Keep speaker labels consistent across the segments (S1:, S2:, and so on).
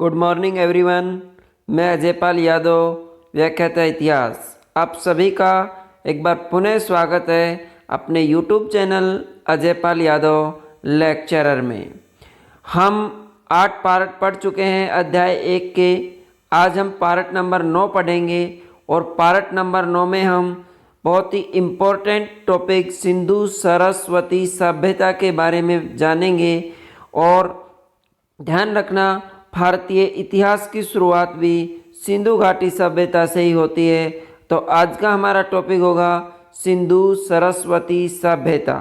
S1: Good morning everyone. मैं अजयपाल यादव, व्याख्याता इतिहास। आप सभी का एक बार पुनः स्वागत है अपने YouTube channel Ajaypal Yadav lecturer में। हम 8 पार्ट पढ़ चुके हैं अध्याय 1 के। आज हम पार्ट नंबर 9 पढ़ेंगे और पार्ट नंबर 9 में हम बहुत ही इम्पोर्टेंट टॉपिक सिंधु सरस्वती सभ्यता के बारे में जानेंगे। और ध्यान रखना, भारतीय इतिहास की शुरुआत भी सिंधु घाटी सभ्यता से ही होती है। तो आज का हमारा टॉपिक होगा सिंधु सरस्वती सभ्यता,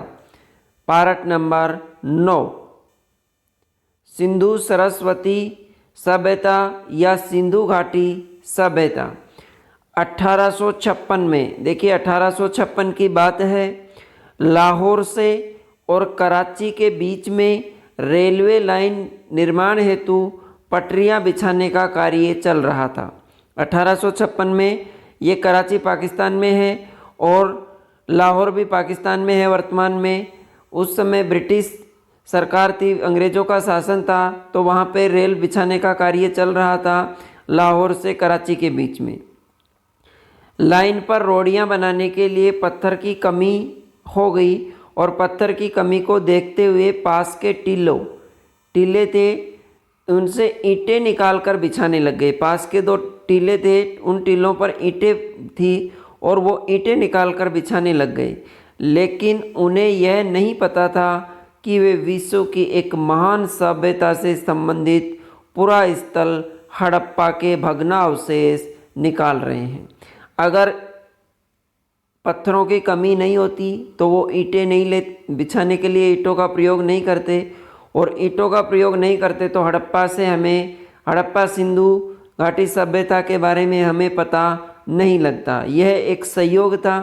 S1: पार्ट नंबर 9। सिंधु सरस्वती सभ्यता या सिंधु घाटी सभ्यता 1856 में, देखिए 1856 की बात है। लाहौर से और कराची के बीच में रेलवे लाइन निर्माण हेतु पटरियां बिछाने का कार्य चल रहा था। 1856 में ये कराची पाकिस्तान में है और लाहौर भी पाकिस्तान में है वर्तमान में। उस समय ब्रिटिश सरकार थी, अंग्रेज़ों का शासन था, तो वहाँ पे रेल बिछाने का कार्य चल रहा था लाहौर से कराची के बीच में। लाइन पर रोडियां बनाने के लिए पत्थर की कमी हो गई और पत्थर की कमी को देखते हुए पास के टीले थे, उनसे ईंटें निकाल कर बिछाने लग गए। पास के 2 टीले थे, उन टीलों पर ईंटें थी और वो ईंटें निकाल कर बिछाने लग गए। लेकिन उन्हें यह नहीं पता था कि वे विश्व की एक महान सभ्यता से संबंधित पूरा स्थल हड़प्पा के भग्नावशेष निकाल रहे हैं। अगर पत्थरों की कमी नहीं होती तो वो ईंटें नहीं बिछाने के लिए ईंटों का प्रयोग नहीं करते, और ईंटों का प्रयोग नहीं करते तो हड़प्पा सिंधु घाटी सभ्यता के बारे में हमें पता नहीं लगता। यह एक संयोग था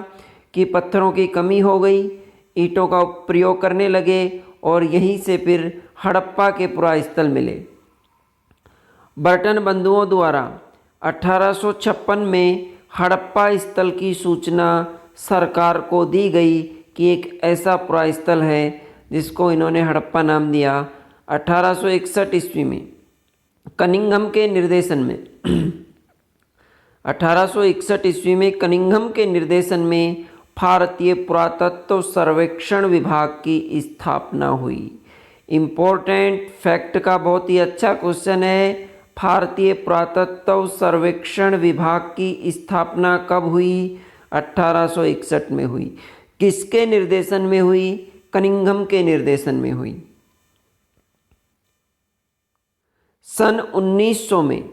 S1: कि पत्थरों की कमी हो गई, ईंटों का प्रयोग करने लगे और यहीं से फिर हड़प्पा के पुरा स्थल मिले। बर्टन बंधुओं द्वारा 1856 में हड़प्पा स्थल की सूचना सरकार को दी गई कि एक ऐसा पुरा स्थल है जिसको इन्होंने हड़प्पा नाम दिया। 1861 ईस्वी में कनिंघम के निर्देशन में 1861 ईस्वी में कनिंघम के निर्देशन में भारतीय पुरातत्व सर्वेक्षण विभाग की स्थापना हुई। इम्पोर्टेंट फैक्ट का बहुत ही अच्छा क्वेश्चन है। भारतीय पुरातत्व सर्वेक्षण विभाग की स्थापना कब हुई? 1861 में हुई। किसके निर्देशन में हुई? कनिंघम के निर्देशन में हुई। सन 1900 में,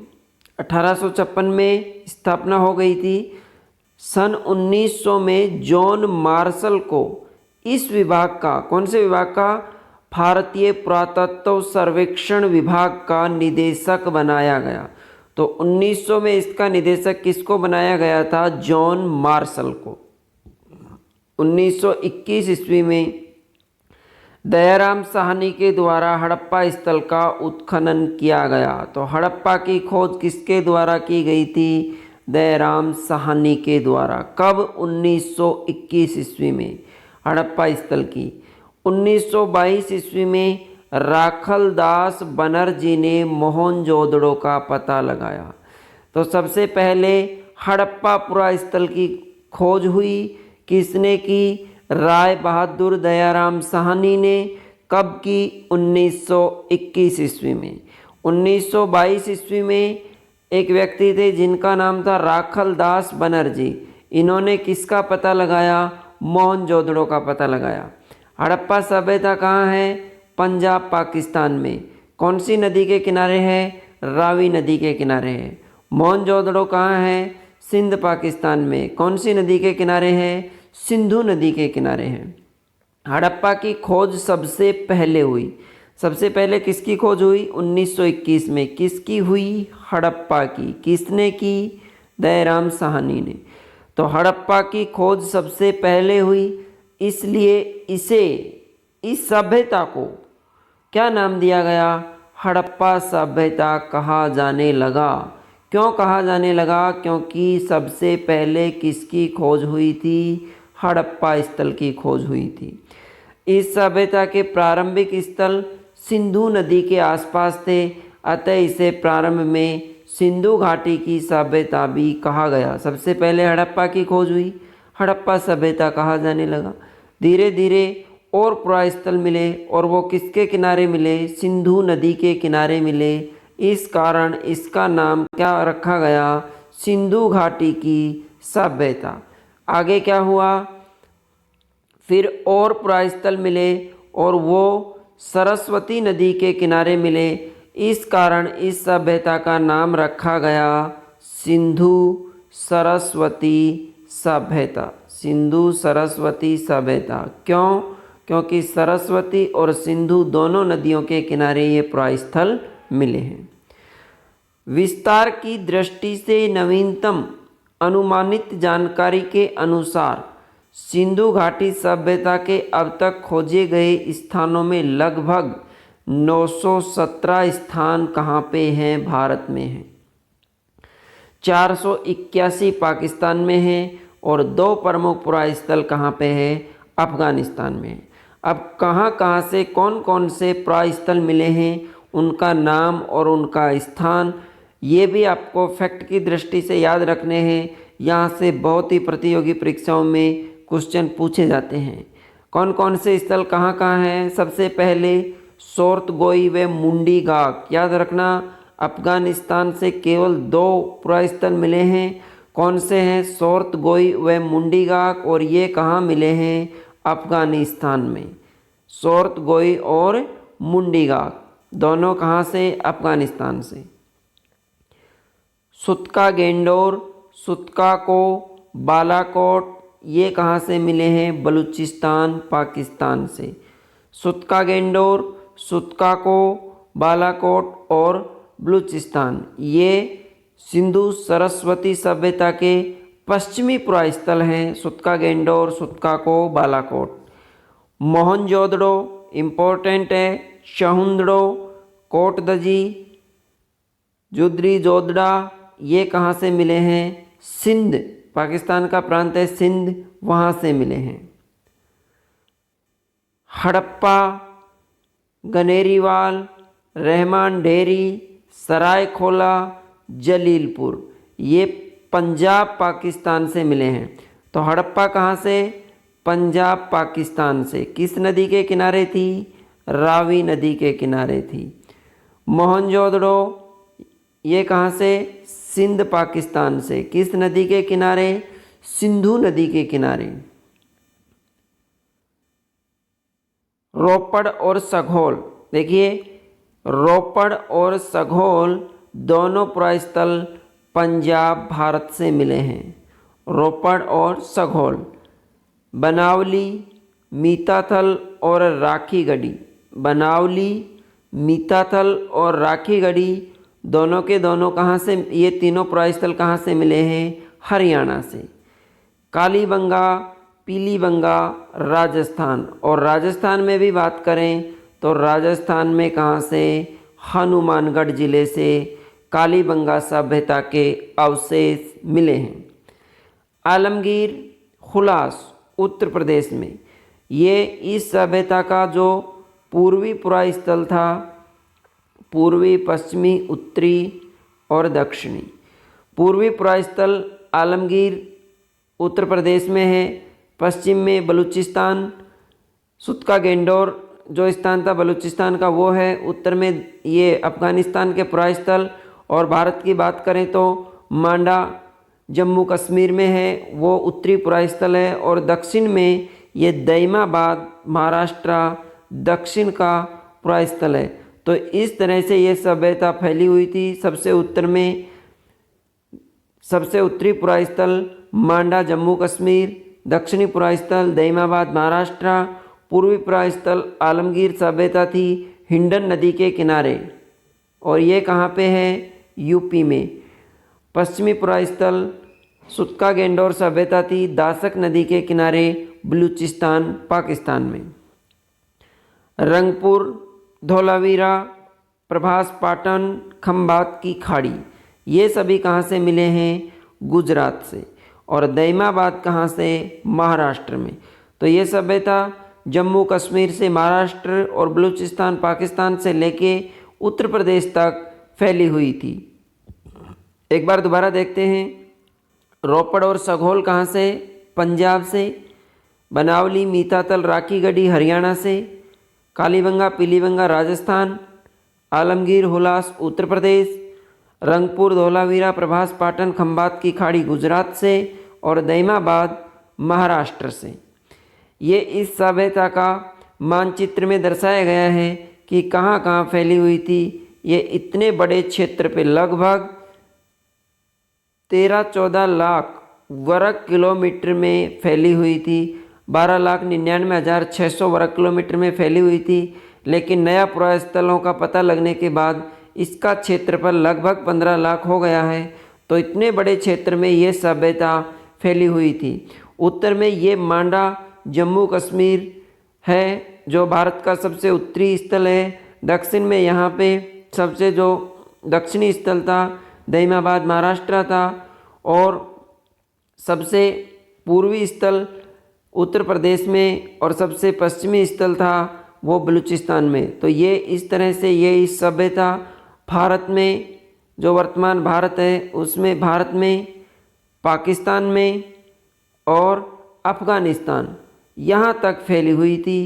S1: 1856 में स्थापना हो गई थी। सन 1900 में जॉन मार्शल को इस विभाग का, कौन से विभाग का? भारतीय पुरातत्व सर्वेक्षण विभाग का निदेशक बनाया गया। तो 1900 में इसका निदेशक किसको बनाया गया था? जॉन मार्शल को। 1921 ईस्वी में दयाराम साहनी के द्वारा हड़प्पा स्थल का उत्खनन किया गया। तो हड़प्पा की खोज किसके द्वारा की गई थी? दयाराम साहनी के द्वारा। कब? 1921 ईस्वी में हड़प्पा स्थल की। 1922 ईस्वी में राखलदास बनर्जी ने मोहनजोदड़ो का पता लगाया। तो सबसे पहले हड़प्पा पुरा स्थल की खोज हुई। किसने की? राय बहादुर दयाराम साहनी ने। कब की? 1921 ईस्वी में। 1922 ईस्वी में एक व्यक्ति थे जिनका नाम था राखलदास बनर्जी। इन्होंने किसका पता लगाया? मोहनजोदड़ो का पता लगाया। हड़प्पा सभ्यता कहाँ है? पंजाब पाकिस्तान में। कौन सी नदी के किनारे है? रावी नदी के किनारे है। मोहनजोदड़ो कहाँ है? सिंध पाकिस्तान में। कौन सी नदी के किनारे है? सिंधु नदी के किनारे है। हड़प्पा की खोज सबसे पहले हुई। सबसे पहले किसकी खोज हुई? 1921 में। किसकी हुई? हड़प्पा की। किसने की? दयाराम साहनी ने। तो हड़प्पा की खोज सबसे पहले हुई, इसलिए इस सभ्यता को क्या नाम दिया गया? हड़प्पा सभ्यता कहा जाने लगा। क्यों कहा जाने लगा? क्योंकि सबसे पहले किसकी खोज हुई थी? हड़प्पा स्थल की खोज हुई थी। इस सभ्यता के प्रारंभिक स्थल सिंधु नदी के आसपास थे। अतः इसे प्रारंभ में सिंधु घाटी की सभ्यता भी कहा गया। सबसे पहले हड़प्पा की खोज हुई, हड़प्पा सभ्यता कहा जाने लगा। धीरे धीरे और पुरास्थल मिले और वो किसके किनारे मिले? सिंधु नदी के किनारे मिले। इस कारण इसका नाम क्या रखा गया? सिंधु घाटी की सभ्यता। आगे क्या हुआ? फिर और पुरास्थल मिले और वो सरस्वती नदी के किनारे मिले। इस कारण इस सभ्यता का नाम रखा गया सिंधु सरस्वती सभ्यता। सिंधु सरस्वती सभ्यता। क्यों? क्योंकि सरस्वती और सिंधु दोनों नदियों के किनारे ये पुरास्थल मिले हैं। विस्तार की दृष्टि से नवीनतम अनुमानित जानकारी के अनुसार सिंधु घाटी सभ्यता के अब तक खोजे गए स्थानों में लगभग 917 स्थान कहाँ पे हैं? भारत में हैं। 481 पाकिस्तान में हैं और 2 प्रमुख पुरास्थल कहाँ पे हैं? अफगानिस्तान में हैं। अब कहाँ कहाँ से कौन कौन से पुरास्थल मिले हैं, उनका नाम और उनका स्थान, ये भी आपको फैक्ट की दृष्टि से याद रखने हैं। यहाँ से बहुत ही प्रतियोगी परीक्षाओं में क्वेश्चन पूछे जाते हैं। कौन कौन से स्थल कहाँ कहाँ हैं? सबसे पहले सोर्तगोई व मुंडी गाक, याद रखना। अफगानिस्तान से केवल 2 पुरास्थल मिले हैं। कौन से हैं? सोर्तगोई व मुंडी गाक, और ये कहाँ मिले हैं? अफगानिस्तान में। सोर्तगोई और मुंडी गाक दोनों कहाँ से? अफगानिस्तान से। सुतका गेंडोर, सुतका को, बालाकोट, ये कहाँ से मिले हैं? बलूचिस्तान पाकिस्तान से। सुतका गेंडोर, सुतका को, बालाकोट और बलूचिस्तान ये सिंधु सरस्वती सभ्यता के पश्चिमी पुरास्थल हैं। सुतका गेंडोर, सुतका को, बालाकोट। मोहनजोदड़ो इम्पोर्टेंट है। शहुंदड़ो, कोटदजी, जुद्री जोदड़ा, ये कहाँ से मिले हैं? सिंध, पाकिस्तान का प्रांत है सिंध, वहाँ से मिले हैं। हड़प्पा, गनेरीवाल, रहमान डेरी, सरायखोला, जलीलपुर, ये पंजाब पाकिस्तान से मिले हैं। तो हड़प्पा कहाँ से? पंजाब पाकिस्तान से। किस नदी के किनारे थी? रावी नदी के किनारे थी। मोहनजोदड़ो ये कहाँ से? सिंध पाकिस्तान से। किस नदी के किनारे? सिंधु नदी के किनारे। रोपड़ और सघोल, देखिए रोपड़ और सघोल दोनों पुरास्थल पंजाब भारत से मिले हैं। रोपड़ और सघोल। बनावली, मीताथल और राखीगढ़ी, बनावली, मीताथल और राखीगढ़ी दोनों के दोनों कहाँ से? ये तीनों पुरास्थल कहाँ से मिले हैं? हरियाणा से। कालीबंगा, पीलीबंगा, राजस्थान, और राजस्थान में भी बात करें तो राजस्थान में कहाँ से? हनुमानगढ़ जिले से कालीबंगा सभ्यता के अवशेष मिले हैं। आलमगीर हुलास उत्तर प्रदेश में, ये इस सभ्यता का जो पूर्वी पुरास्थल था, पूर्वी, पश्चिमी, उत्तरी और दक्षिणी। पूर्वी पुरास्थल आलमगीर उत्तर प्रदेश में है। पश्चिम में बलूचिस्तान, सुतका गेंडोर जो स्थान था बलूचिस्तान का वो है। उत्तर में ये अफ़गानिस्तान के पुरास्थल, और भारत की बात करें तो मांडा जम्मू कश्मीर में है, वो उत्तरी पुरास्थल है। और दक्षिण में ये दैमाबाद महाराष्ट्र दक्षिण का पुरास्थल है। तो इस तरह से ये सभ्यता फैली हुई थी। सबसे उत्तर में सबसे उत्तरी पुरास्थल मांडा जम्मू कश्मीर, दक्षिणी पुरास्थल दैमाबाद महाराष्ट्र, पूर्वी पुरास्थल आलमगीर सभ्यता थी हिंडन नदी के किनारे, और ये कहाँ पे है? यूपी में। पश्चिमी पुरास्थल सुतका गेंडोर सभ्यता थी दासक नदी के किनारे बलूचिस्तान पाकिस्तान में। रंगपुर, धोलावीरा, प्रभास पाटन, खंबात की खाड़ी, ये सभी कहाँ से मिले हैं? गुजरात से। और दैमाबाद कहाँ से? महाराष्ट्र में। तो ये सभ्यता जम्मू कश्मीर से महाराष्ट्र और बलूचिस्तान पाकिस्तान से लेके उत्तर प्रदेश तक फैली हुई थी। एक बार दोबारा देखते हैं। रोपड़ और सघोल कहाँ से? पंजाब से। बनावली, मीतातल, राखीगढ़ी हरियाणा से। कालीबंगा, पीलीबंगा राजस्थान। आलमगीर, हुलास उत्तर प्रदेश। रंगपुर, धौलावीरा, प्रभास, पाटन, खंबात की खाड़ी गुजरात से। और दैमाबाद महाराष्ट्र से। ये इस सभ्यता का मानचित्र में दर्शाया गया है कि कहाँ कहाँ फैली हुई थी। ये इतने बड़े क्षेत्र पे लगभग 13-14 लाख वर्ग किलोमीटर में फैली हुई थी। 12,99,600 वर्ग किलोमीटर में फैली हुई थी। लेकिन नया पुरास्थलों का पता लगने के बाद इसका क्षेत्रफल लगभग 15 लाख हो गया है। तो इतने बड़े क्षेत्र में ये सभ्यता फैली हुई थी। उत्तर में ये मांडा जम्मू कश्मीर है जो भारत का सबसे उत्तरी स्थल है। दक्षिण में यहाँ पे सबसे जो दक्षिणी स्थल था दैमाबाद महाराष्ट्र था। और सबसे पूर्वी स्थल उत्तर प्रदेश में और सबसे पश्चिमी स्थल था वो बलूचिस्तान में। तो ये इस तरह से ये इस सभ्यता भारत में जो वर्तमान भारत है उसमें भारत में, पाकिस्तान में और अफ़गानिस्तान यहाँ तक फैली हुई थी।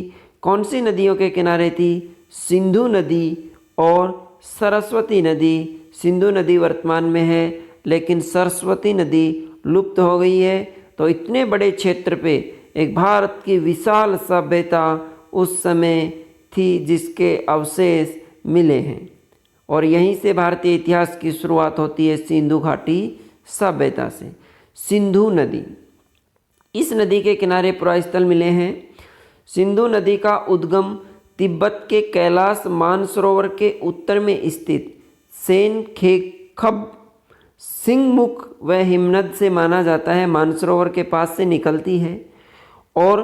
S1: कौन सी नदियों के किनारे थी? सिंधु नदी और सरस्वती नदी। सिंधु नदी वर्तमान में है लेकिन सरस्वती नदी लुप्त हो गई है। तो इतने बड़े क्षेत्र पे एक भारत की विशाल सभ्यता उस समय थी जिसके अवशेष मिले हैं। और यहीं से भारतीय इतिहास की शुरुआत होती है सिंधु घाटी सभ्यता से। सिंधु नदी, इस नदी के किनारे पुरास्थल मिले हैं। सिंधु नदी का उद्गम तिब्बत के कैलाश मानसरोवर के उत्तर में स्थित सेनखेखब, सिंहमुख व हिमनद से माना जाता है। मानसरोवर के पास से निकलती है। और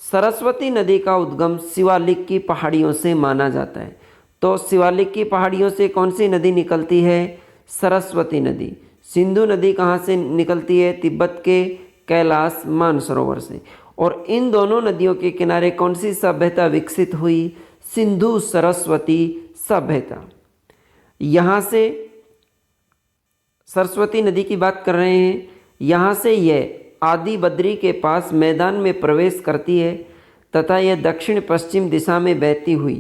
S1: सरस्वती नदी का उद्गम शिवालिक की पहाड़ियों से माना जाता है। तो शिवालिक की पहाड़ियों से कौन सी नदी निकलती है? सरस्वती नदी। सिंधु नदी कहाँ से निकलती है? तिब्बत के कैलाश मानसरोवर से। और इन दोनों नदियों के किनारे कौन सी सभ्यता विकसित हुई? सिंधु सरस्वती सभ्यता। यहाँ से सरस्वती नदी की बात कर रहे हैं। यहाँ से यह आदि बद्री के पास मैदान में प्रवेश करती है तथा यह दक्षिण पश्चिम दिशा में बहती हुई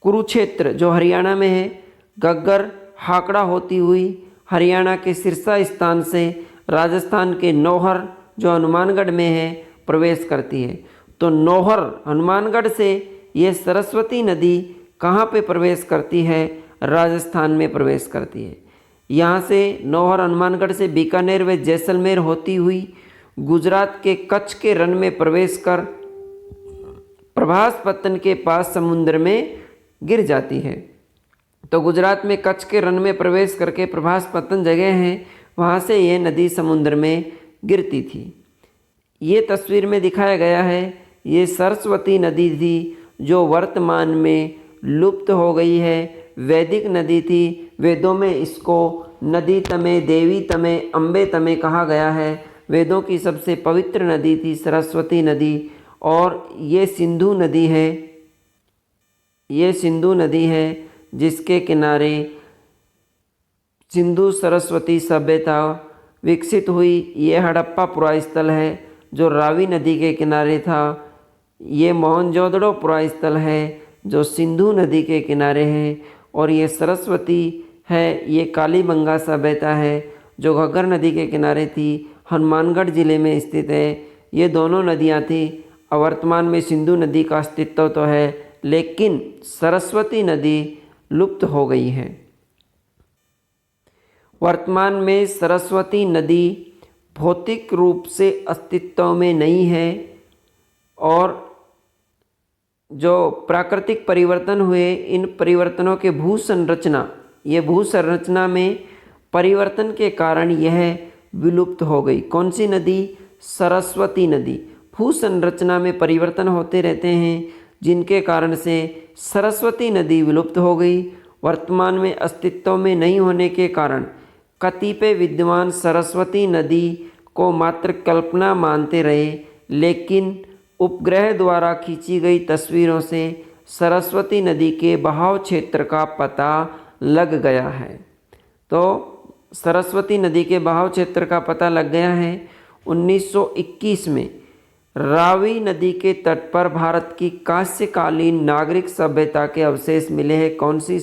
S1: कुरुक्षेत्र जो हरियाणा में है, गग्गर, हाकड़ा होती हुई हरियाणा के सिरसा स्थान से राजस्थान के नौहर जो हनुमानगढ़ में है प्रवेश करती है। तो नौहर हनुमानगढ़ से ये सरस्वती नदी कहाँ पे प्रवेश करती है? राजस्थान में प्रवेश करती है। यहाँ से नौहर हनुमानगढ़ से बीकानेर व जैसलमेर होती हुई गुजरात के कच्छ के रण में प्रवेश कर प्रभास पत्तन के पास समुद्र में गिर जाती है। तो गुजरात में कच्छ के रण में प्रवेश करके प्रभास पत्तन जगह है, वहाँ से ये नदी समुद्र में गिरती थी। ये तस्वीर में दिखाया गया है। ये सरस्वती नदी थी जो वर्तमान में लुप्त हो गई है। वैदिक नदी थी। वेदों में इसको नदी तमे, देवी तमे, अम्बे तमे कहा गया है। वेदों की सबसे पवित्र नदी थी सरस्वती नदी। और ये सिंधु नदी है, ये सिंधु नदी है जिसके किनारे सिंधु सरस्वती सभ्यता विकसित हुई। ये हड़प्पा पुरास्थल है जो रावी नदी के किनारे था। ये मोहनजोदड़ो पुरास्थल है जो सिंधु नदी के किनारे है। और ये सरस्वती है, ये कालीबंगा सभ्यता है जो घग्गर नदी के किनारे थी, हनुमानगढ़ जिले में स्थित है। ये दोनों नदियाँ थी। वर्तमान में सिंधु नदी का अस्तित्व तो है लेकिन सरस्वती नदी लुप्त हो गई है। वर्तमान में सरस्वती नदी भौतिक रूप से अस्तित्व में नहीं है। और जो प्राकृतिक परिवर्तन हुए, इन परिवर्तनों के भू संरचना में परिवर्तन के कारण यह विलुप्त हो गई। कौन सी नदी? सरस्वती नदी। भू संरचना में परिवर्तन होते रहते हैं जिनके कारण से सरस्वती नदी विलुप्त हो गई। वर्तमान में अस्तित्व में नहीं होने के कारण कतिपय विद्वान सरस्वती नदी को मात्र कल्पना मानते रहे, लेकिन उपग्रह द्वारा खींची गई तस्वीरों से सरस्वती नदी के बहाव क्षेत्र का पता लग गया है। तो सरस्वती नदी के बहाव क्षेत्र का पता लग गया है। 1921 में रावी नदी के तट पर भारत की कांस्यकालीन नागरिक सभ्यता के अवशेष मिले हैं। कौन सी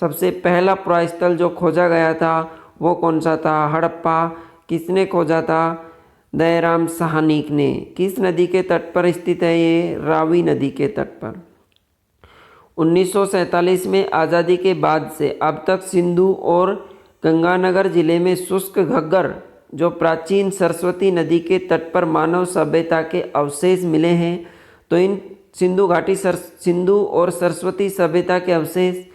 S1: सबसे पहला पुरास्थल जो खोजा गया था वो कौन सा था? हड़प्पा। किसने खोजा था? दयाराम साहनीक ने। किस नदी के तट पर स्थित है ये? रावी नदी के तट पर। 1947 में आज़ादी के बाद से अब तक सिंधु और गंगानगर जिले में शुष्क घग्गर जो प्राचीन सरस्वती नदी के तट पर मानव सभ्यता के अवशेष मिले हैं। तो इन सिंधु और सरस्वती सभ्यता के अवशेष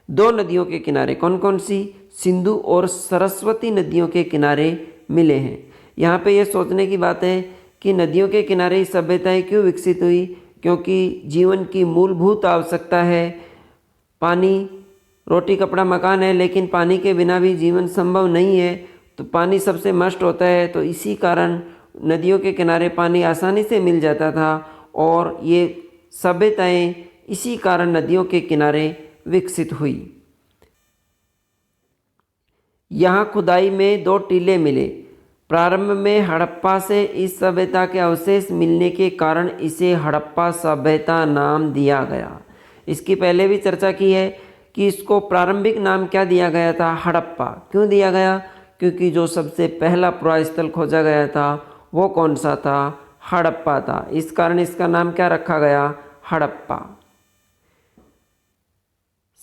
S1: दो नदियों के किनारे, कौन कौन सी? सिंधु और सरस्वती नदियों के किनारे मिले हैं। यहाँ पे ये सोचने की बात है कि नदियों के किनारे सभ्यताएं क्यों विकसित हुई? क्योंकि जीवन की मूलभूत आवश्यकता है पानी। रोटी कपड़ा मकान है, लेकिन पानी के बिना भी जीवन संभव नहीं है। तो पानी सबसे मस्ट होता है, तो इसी कारण नदियों के किनारे पानी आसानी से मिल जाता था और ये सभ्यताएं इसी कारण नदियों के किनारे विकसित हुई। यहाँ खुदाई में दो टीले मिले। प्रारंभ में हड़प्पा से इस सभ्यता के अवशेष मिलने के कारण इसे हड़प्पा सभ्यता नाम दिया गया। इसकी पहले भी चर्चा की है कि इसको प्रारंभिक नाम क्या दिया गया था? हड़प्पा। क्यों दिया गया? क्योंकि जो सबसे पहला पुरास्थल खोजा गया था वो कौन सा था? हड़प्पा था। इस कारण इसका नाम क्या रखा गया? हड़प्पा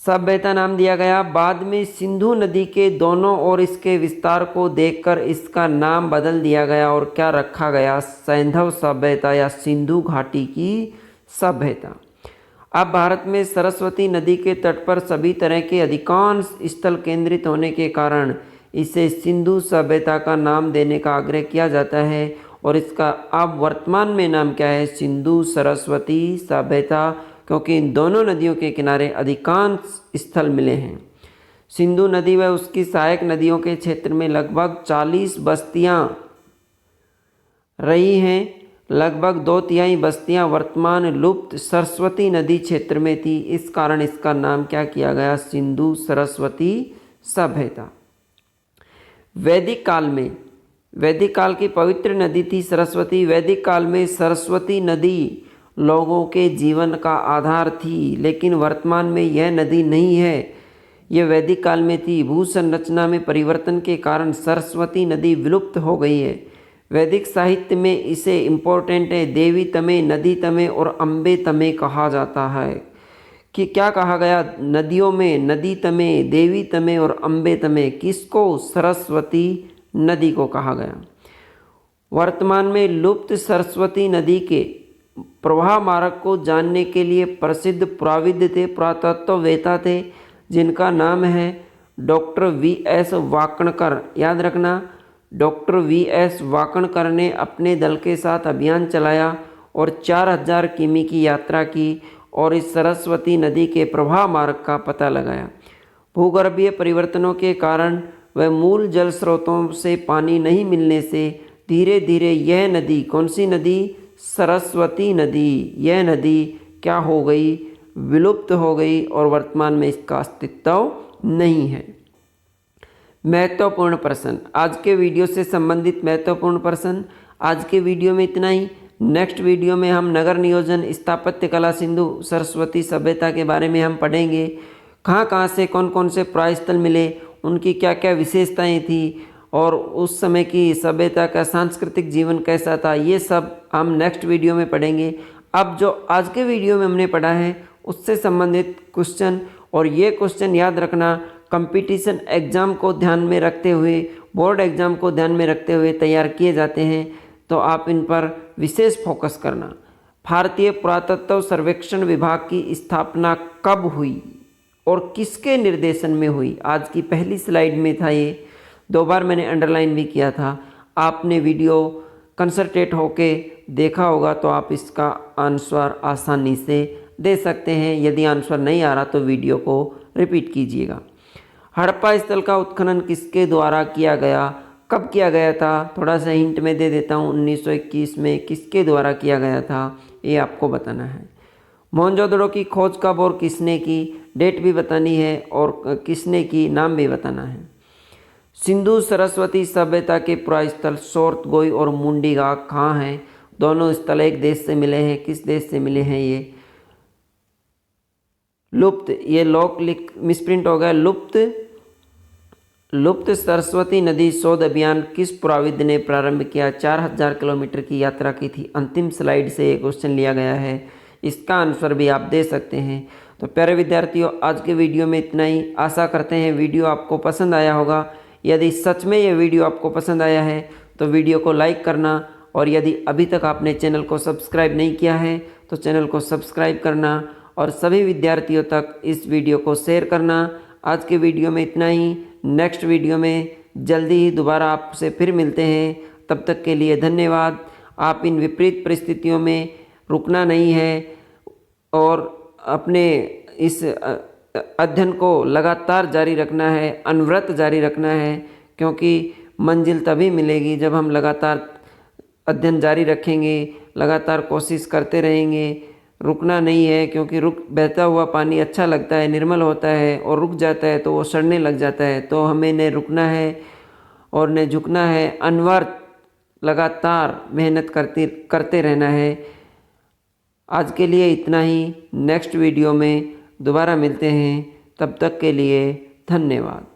S1: सभ्यता नाम दिया गया। बाद में सिंधु नदी के दोनों ओर इसके विस्तार को देखकर इसका नाम बदल दिया गया और क्या रखा गया? सैंधव सभ्यता या सिंधु घाटी की सभ्यता। अब भारत में सरस्वती नदी के तट पर सभी तरह के अधिकांश स्थल केंद्रित होने के कारण इसे सिंधु सभ्यता का नाम देने का आग्रह किया जाता है और इसका अब वर्तमान में नाम क्या है? सिंधु सरस्वती सभ्यता, क्योंकि इन दोनों नदियों के किनारे अधिकांश स्थल मिले हैं। सिंधु नदी व उसकी सहायक नदियों के क्षेत्र में लगभग 40 बस्तियां रही हैं। लगभग 2/3 बस्तियां वर्तमान लुप्त सरस्वती नदी क्षेत्र में थी। इस कारण इसका नाम क्या किया गया? सिंधु सरस्वती सभ्यता। वैदिक काल की पवित्र नदी थी सरस्वती। वैदिक काल में सरस्वती नदी लोगों के जीवन का आधार थी, लेकिन वर्तमान में यह नदी नहीं है। यह वैदिक काल में थी। भू संरचना में परिवर्तन के कारण सरस्वती नदी विलुप्त हो गई है। वैदिक साहित्य में इसे इम्पोर्टेंट है देवी तमे, नदी तमे और अम्बे तमे कहा जाता है। कि क्या कहा गया? नदियों में नदी तमे, देवी तमे और अम्बे तमे। किसको? सरस्वती नदी को कहा गया। वर्तमान में लुप्त सरस्वती नदी के प्रवाह मार्ग को जानने के लिए प्रसिद्ध पुराविद थे, पुरातत्ववेत्ता थे, जिनका नाम है डॉक्टर वी.एस. वाकणकर। याद रखना, डॉक्टर वी.एस. वाकणकर ने अपने दल के साथ अभियान चलाया और 4000 किमी की यात्रा की और इस सरस्वती नदी के प्रवाह मार्ग का पता लगाया। भूगर्भीय परिवर्तनों के कारण व मूल जल स्रोतों से पानी नहीं मिलने से धीरे धीरे यह नदी, कौन सी नदी? सरस्वती नदी। यह नदी क्या हो गई? विलुप्त हो गई और वर्तमान में इसका अस्तित्व नहीं है। महत्वपूर्ण प्रश्न, आज के वीडियो से संबंधित महत्वपूर्ण प्रश्न। आज के वीडियो में इतना ही। नेक्स्ट वीडियो में हम नगर नियोजन, स्थापत्य कला, सिंधु सरस्वती सभ्यता के बारे में हम पढ़ेंगे। कहाँ से कौन कौन से पुरास्थल मिले, उनकी क्या क्या विशेषताएं थी और उस समय की सभ्यता का सांस्कृतिक जीवन कैसा था, ये सब हम नेक्स्ट वीडियो में पढ़ेंगे। अब जो आज के वीडियो में हमने पढ़ा है उससे संबंधित क्वेश्चन, और ये क्वेश्चन याद रखना कंपटीशन एग्ज़ाम को ध्यान में रखते हुए, बोर्ड एग्ज़ाम को ध्यान में रखते हुए तैयार किए जाते हैं, तो आप इन पर विशेष फोकस करना। भारतीय पुरातत्व सर्वेक्षण विभाग की स्थापना कब हुई और किसके निर्देशन में हुई? आज की पहली स्लाइड में था ये, 2 बार मैंने अंडरलाइन भी किया था। आपने वीडियो कंसंट्रेट होके देखा होगा तो आप इसका आंसर आसानी से दे सकते हैं। यदि आंसर नहीं आ रहा तो वीडियो को रिपीट कीजिएगा। हड़प्पा स्थल का उत्खनन किसके द्वारा किया गया? कब किया गया था? थोड़ा सा हिंट में दे देता हूँ। 1921 में। किसके द्वारा किया गया था ये आपको बताना है। मोहनजोदड़ो की खोज कब और किसने की, डेट भी बतानी है और किसने की नाम भी बताना है। सिंधु सरस्वती सभ्यता के पुरास्थल सोर्तगोई और मुंडीगाग कहाँ हैं? दोनों स्थल एक देश से मिले हैं। किस देश से मिले हैं ये? लुप्त, ये लोक लिख मिसप्रिंट हो गया, लुप्त सरस्वती नदी शोध अभियान किस पुराविद ने प्रारंभ किया? 4000 किलोमीटर की यात्रा की थी। अंतिम स्लाइड से ये क्वेश्चन लिया गया है, इसका आंसर भी आप दे सकते हैं। तो प्यारे विद्यार्थियों, आज के वीडियो में इतना ही। आशा करते हैं वीडियो आपको पसंद आया होगा। यदि सच में ये वीडियो आपको पसंद आया है तो वीडियो को लाइक करना, और यदि अभी तक आपने चैनल को सब्सक्राइब नहीं किया है तो चैनल को सब्सक्राइब करना और सभी विद्यार्थियों तक इस वीडियो को शेयर करना। आज के वीडियो में इतना ही। नेक्स्ट वीडियो में जल्दी ही दोबारा आपसे फिर मिलते हैं। तब तक के लिए धन्यवाद। आप इन विपरीत परिस्थितियों में रुकना नहीं है और अपने इस अध्ययन को लगातार जारी रखना है, अनवरत जारी रखना है, क्योंकि मंजिल तभी मिलेगी जब हम लगातार अध्ययन जारी रखेंगे, लगातार कोशिश करते रहेंगे। रुकना नहीं है, क्योंकि बहता हुआ पानी अच्छा लगता है, निर्मल होता है, और रुक जाता है तो वो सड़ने लग जाता है। तो हमें न रुकना है और न झुकना है, अनवरत लगातार मेहनत करते रहना है। आज के लिए इतना ही। नेक्स्ट वीडियो में दोबारा मिलते हैं। तब तक के लिए धन्यवाद।